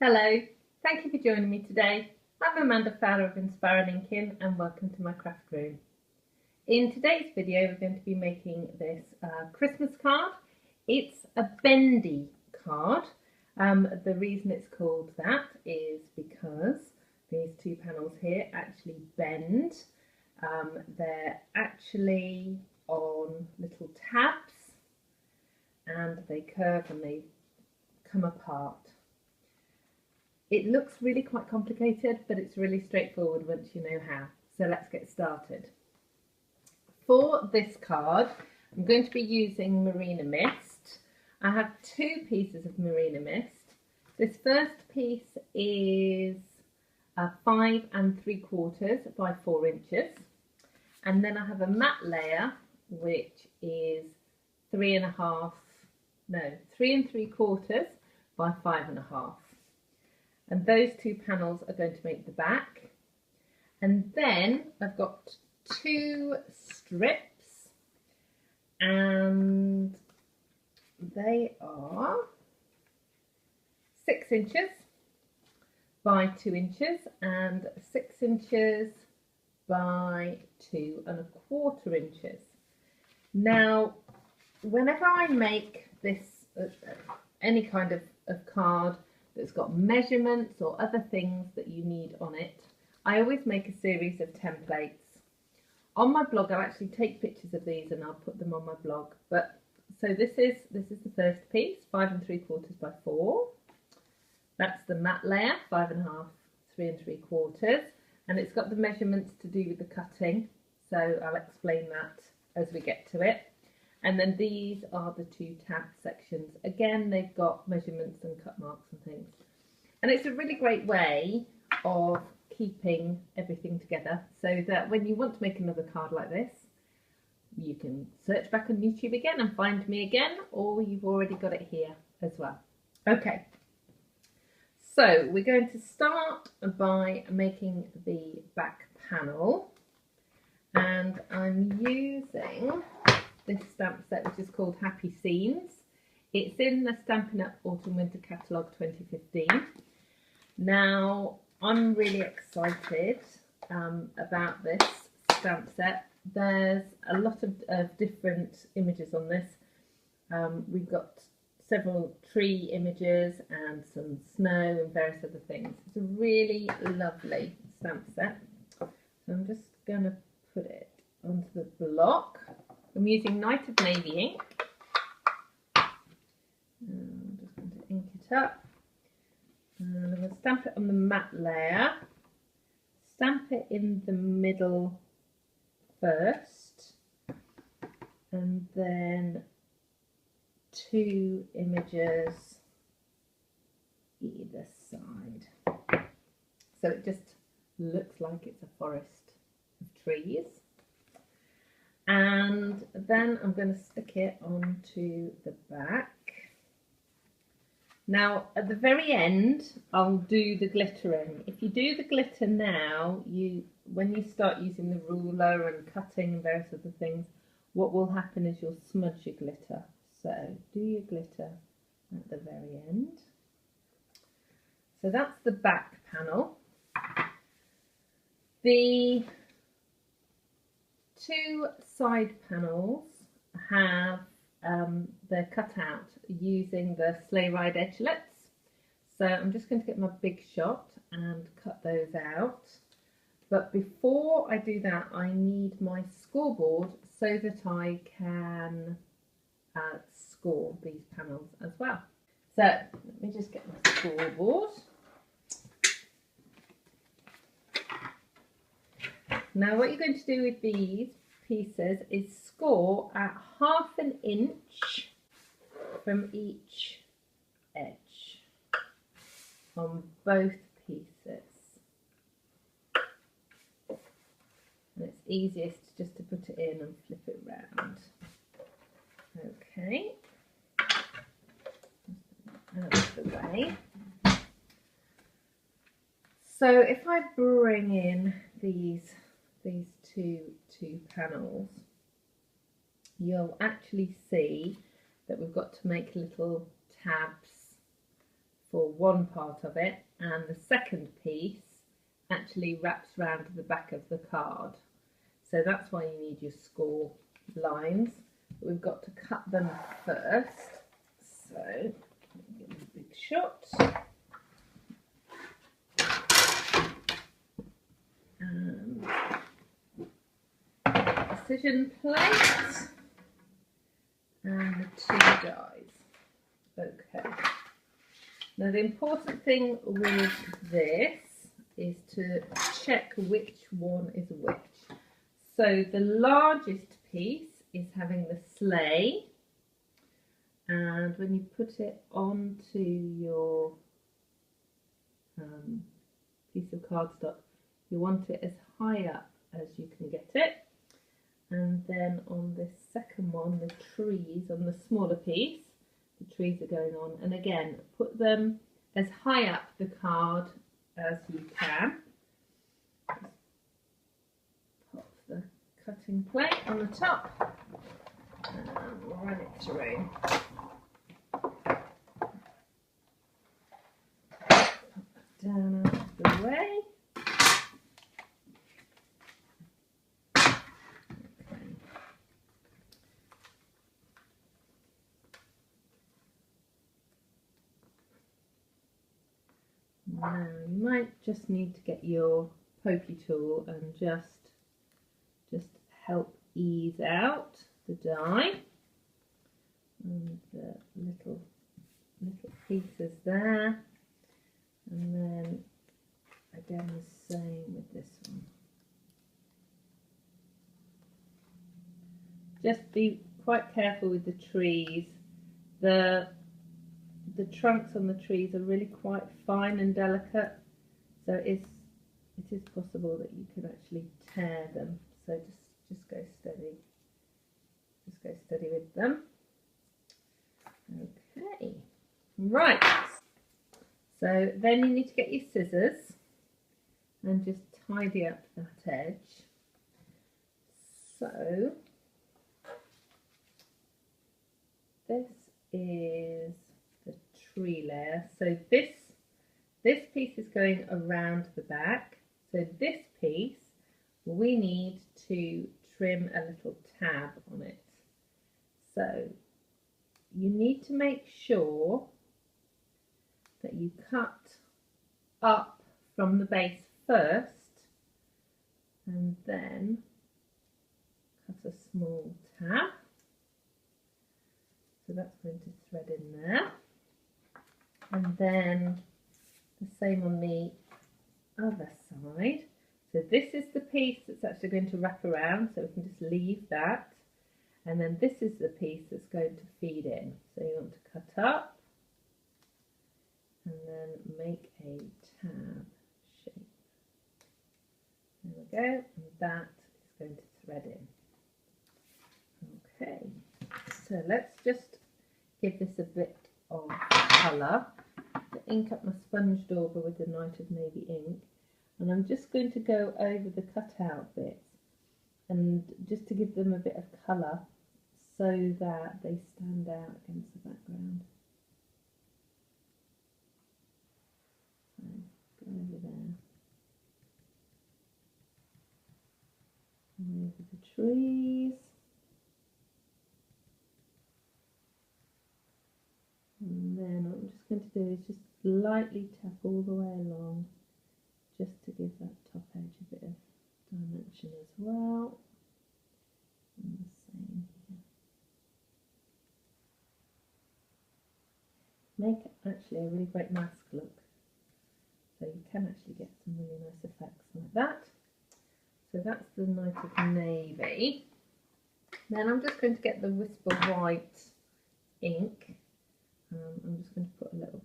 Hello, thank you for joining me today. I'm Amanda Fowler of Inspiring Inkin and welcome to my craft room. In today's video we're going to be making this Christmas card. It's a bendy card. The reason it's called that is because these two panels here actually bend. They're actually on little tabs and they curve and they come apart. It looks really quite complicated, but it's really straightforward once you know how. So let's get started. For this card, I'm going to be using Marina Mist. I have two pieces of Marina Mist. This first piece is 5 3/4 by 4 inches. And then I have a matte layer, which is 3 3/4 by 5 1/2. And those two panels are going to make the back. And then I've got two strips and they are 6 inches by 2 inches and 6 inches by 2 1/4 inches. Now, whenever I make this, any kind of card that's got measurements or other things that you need on it, I always make a series of templates. On my blog I'll actually take pictures of these and I'll put them on my blog. But so this is the first piece, 5 3/4 by 4. That's the matte layer, 5 1/2, 3 3/4, and it's got the measurements to do with the cutting, so I'll explain that as we get to it. And then these are the two tab sections. Again, they've got measurements and cut marks and things. And it's a really great way of keeping everything together so that when you want to make another card like this, you can search back on YouTube again and find me again, or you've already got it here as well. Okay, so we're going to start by making the back panel. And I'm using this stamp set, which is called Happy Scenes. It's in the Stampin' Autumn Winter Catalogue 2015. Now, I'm really excited about this stamp set. There's a lot of different images on this. We've got several tree images and some snow and various other things. It's a really lovely stamp set. So I'm just going to put it onto the block. I'm using Night of Navy ink. I'm just going to ink it up. And I'm going to stamp it on the matte layer. Stamp it in the middle first. And then 2 images either side. So it just looks like it's a forest of trees. And then I'm going to stick it onto the back. Now at the very end I'll do the glittering. If you do the glitter now, when you start using the ruler and cutting and various other things, what will happen is you'll smudge your glitter. So do your glitter at the very end. So that's the back panel. The 2 side panels have they're cut out using the Sleigh Ride Edgelits. So I'm just going to get my big shot and cut those out. But before I do that, I need my scoreboard so that I can score these panels as well. So let me just get my scoreboard. Now what you're going to do with these pieces is score at 1/2 inch from each edge on both pieces. And it's easiest just to put it in and flip it round. Okay, out of the way. So if I bring in these two panels, you'll actually see that we've got to make little tabs for one part of it, and the second piece actually wraps round the back of the card. So that's why you need your score lines. We've got to cut them first. So give it a big shot. And precision plate and the 2 dies. Okay. Now the important thing with this is to check which one is which. So the largest piece is having the sleigh, and when you put it onto your piece of cardstock, you want it as high up as you can get it. And then on this second one, the trees, on the smaller piece, the trees are going on. And again, put them as high up the card as you can. Pop the cutting plate on the top and run it through. Pop that down out of the way. Now you might just need to get your pokey tool and just help ease out the die and the little pieces there, and then again the same with this one. Just be quite careful with the trees. The trunks on the trees are really quite fine and delicate, so it is possible that you can actually tear them. So just go steady. Just go steady with them. Okay, right. So then you need to get your scissors and just tidy up that edge. So this is the tree layer. So this piece is going around the back. So this piece, we need to trim a little tab on it. So you need to make sure that you cut up from the base first and then cut a small tab. So that's going to thread in there. And then the same on the other side. So this is the piece that's actually going to wrap around, so we can just leave that. And then this is the piece that's going to feed in. So you want to cut up and then make a tab shape. There we go, and that is going to thread in. Okay, so let's just give this a bit of colour. To ink up my sponge dauber with the Night of Navy ink, and I'm just going to go over the cutout bits and just to give them a bit of colour so that they stand out against the background. So go over there and over the trees. And then what I'm just going to do is just lightly tap all the way along, just to give that top edge a bit of dimension as well. And the same here. Make actually a really great mask look. So you can actually get some really nice effects like that. So that's the Night of Navy. Then I'm just going to get the Whisper White ink. I'm just going to put a little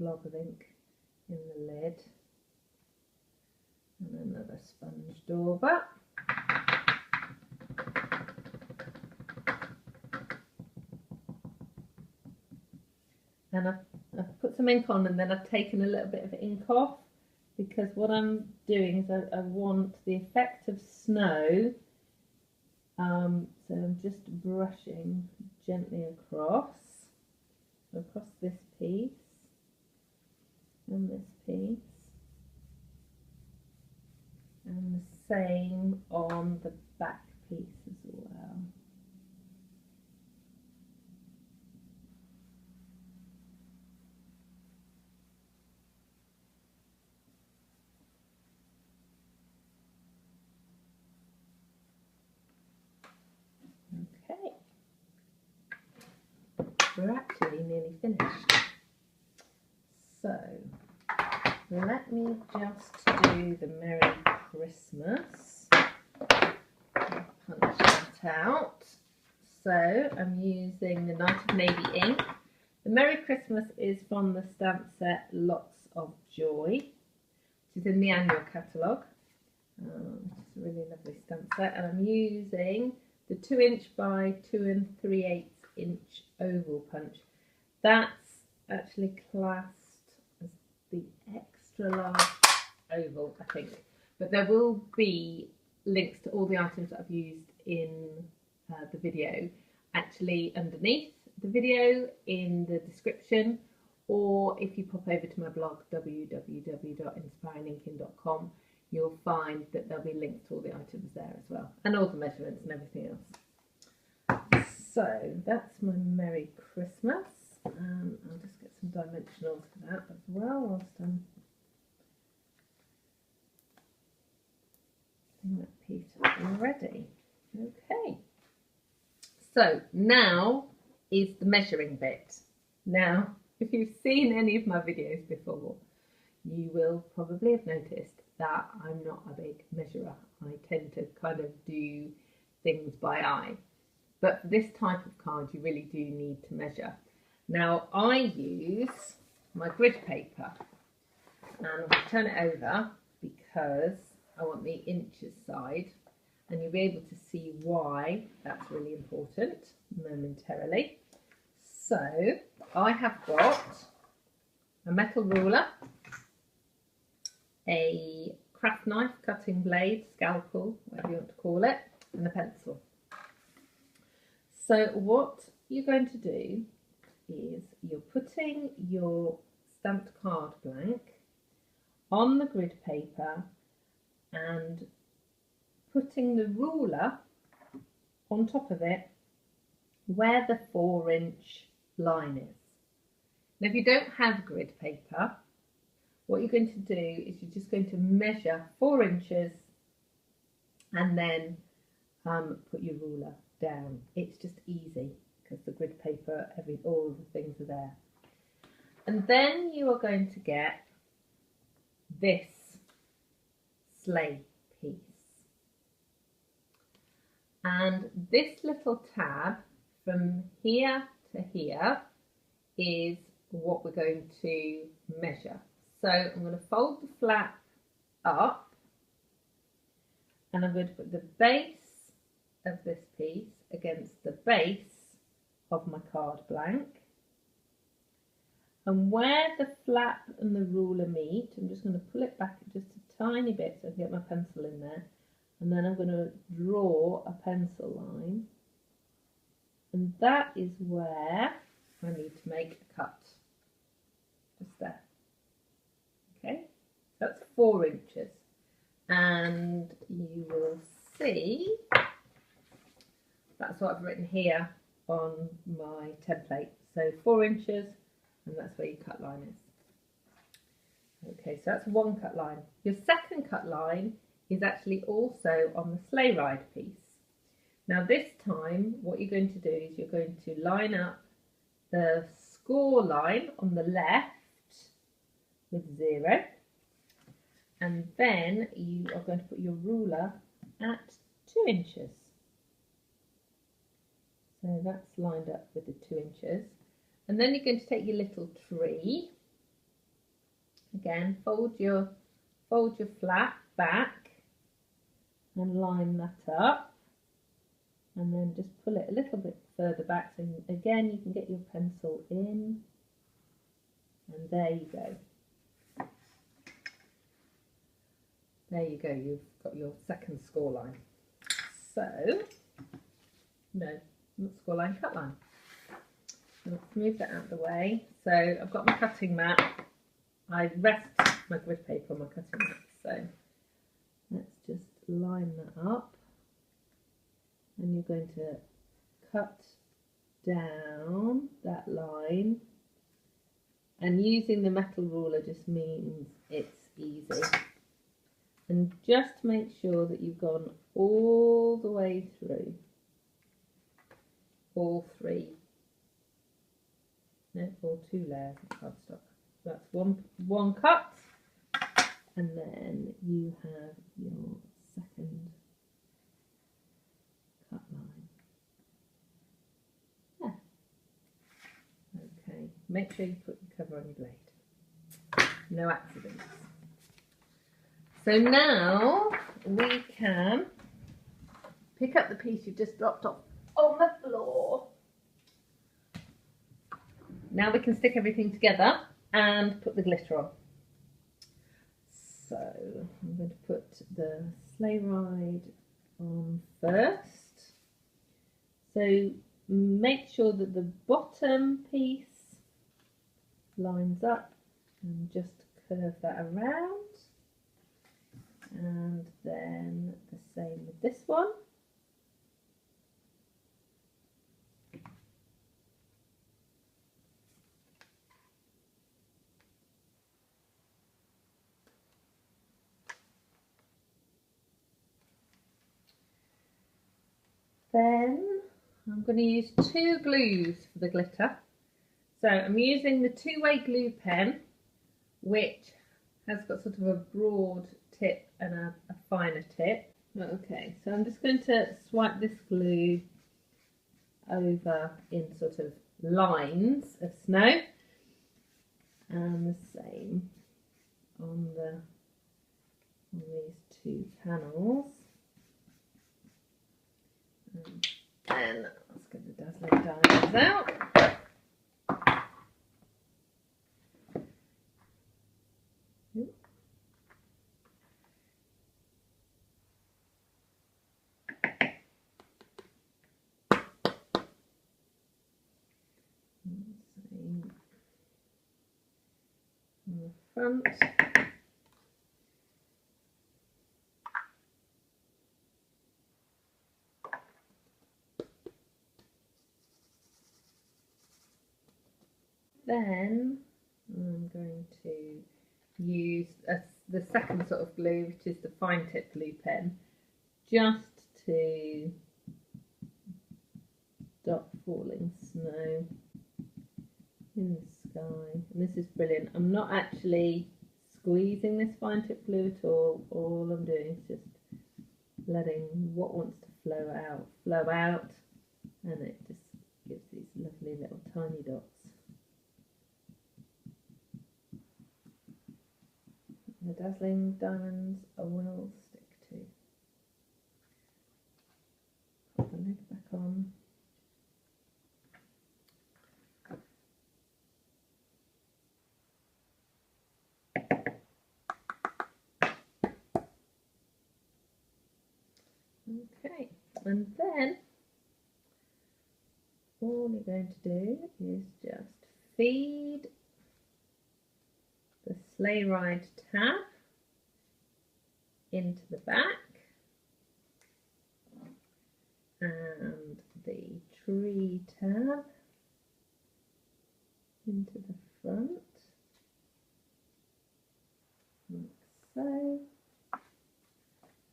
blob of ink in the lid. And another sponge dauber. And I've put some ink on, and then I've taken a little bit of ink off, because what I'm doing is I want the effect of snow. So I'm just brushing gently across this piece, and this piece, and the same on the back piece as well. Okay, we're actually nearly finished. So let me just do the Merry Christmas. I'll punch that out. So I'm using the Night of Navy ink. The Merry Christmas is from the stamp set Lots of Joy, which is in the annual catalogue. It's a really lovely stamp set, and I'm using the 2" by 2 3/8 inch oval punch. That's actually classed as the extra large oval, I think. But there will be links to all the items that I've used in the video actually underneath the video in the description, or if you pop over to my blog www.inspiringinkin.com, you'll find that there'll be links to all the items there as well, and all the measurements and everything else. So that's my Merry Christmas. I'll just get some dimensionals for that as well whilst I'm getting that piece ready. Okay, so now is the measuring bit. Now, if you've seen any of my videos before, you will probably have noticed that I'm not a big measurer. I tend to kind of do things by eye. But for this type of card, you really do need to measure. Now, I use my grid paper, and I'll turn it over because I want the inches side, and you'll be able to see why that's really important momentarily. So I have got a metal ruler, a craft knife, cutting blade, scalpel, whatever you want to call it, and a pencil. So what you're going to do is you're putting your stamped card blank on the grid paper and putting the ruler on top of it where the 4" line is. Now, if you don't have grid paper, what you're going to do is you're just going to measure 4 inches and then put your ruler down. It's just easy because the grid paper, all the things are there. And then you are going to get this sleigh piece. And this little tab from here to here is what we're going to measure. So I'm going to fold the flap up, and I'm going to put the base of this piece against the base of my card blank. And where the flap and the ruler meet, I'm just going to pull it back just a tiny bit so I can get my pencil in there. And then I'm going to draw a pencil line. And that is where I need to make a cut. Just there. Okay, that's 4 inches. And you will see that's what I've written here on my template. So 4 inches, and that's where your cut line is. Okay, so that's one cut line. Your second cut line is actually also on the sleigh ride piece. Now this time, what you're going to do is you're going to line up the score line on the left with 0, and then you are going to put your ruler at 2 inches. So that's lined up with the 2 inches. And then you're going to take your little tree. Again, fold your flap back and line that up. And then just pull it a little bit further back. So again, you can get your pencil in. And there you go. There you go, you've got your second score line. So, no, not score line, cut line. Let's move that out of the way. So I've got my cutting mat I rest my grid paper on my cutting mat, so let's just line that up, and you're going to cut down that line, and using the metal ruler just means it's easy. And just make sure that you've gone all the way through all three, no, or 2 layers of cardstock. So that's one cut, and then you have your second cut line. Yeah. Okay, make sure you put your cover on your blade. No accidents. So now we can pick up the piece you just dropped off on the floor. Now we can stick everything together and put the glitter on. So I'm going to put the sleigh ride on first. So make sure that the bottom piece lines up and just curve that around. And then the same with this one. Then I'm going to use 2 glues for the glitter. So I'm using the 2-way glue pen, which has got sort of a broad tip and a finer tip. Okay, so I'm just going to swipe this glue over in sort of lines of snow, and the same on these 2 panels. And then let's get the dazzling diamonds out. Same on the front. Then I'm going to use the second sort of glue, which is the fine tip glue pen, just to dot falling snow in the sky. And this is brilliant. I'm not actually squeezing this fine tip glue at all. All I'm doing is just letting what wants to flow out, and it just gives these lovely little tiny dots. The dazzling diamonds I will stick to. Put the lid back on. Okay, and then all you're going to do is just feed the sleigh ride tab into the back and the tree tab into the front, like so.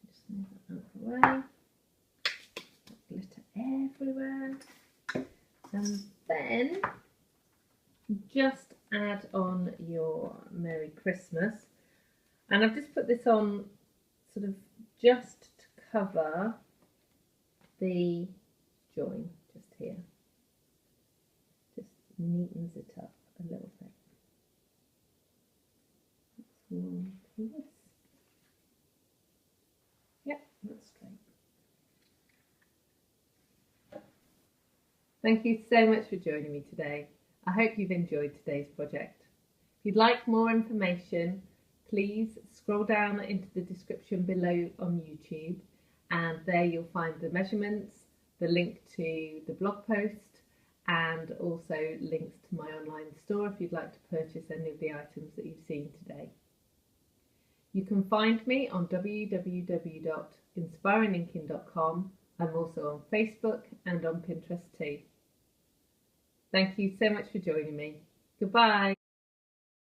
Just move that out of the way. Glitter everywhere. And then just add on your Merry Christmas, and I've just put this on sort of just to cover the join just here, just neatens it up a little bit. That's one piece. Yep, that's straight. Thank you so much for joining me today. I hope you've enjoyed today's project. If you'd like more information, please scroll down into the description below on YouTube, and there you'll find the measurements, the link to the blog post, and also links to my online store if you'd like to purchase any of the items that you've seen today. You can find me on www.inspiringinkin.com. I'm also on Facebook and on Pinterest too. Thank you so much for joining me. Goodbye.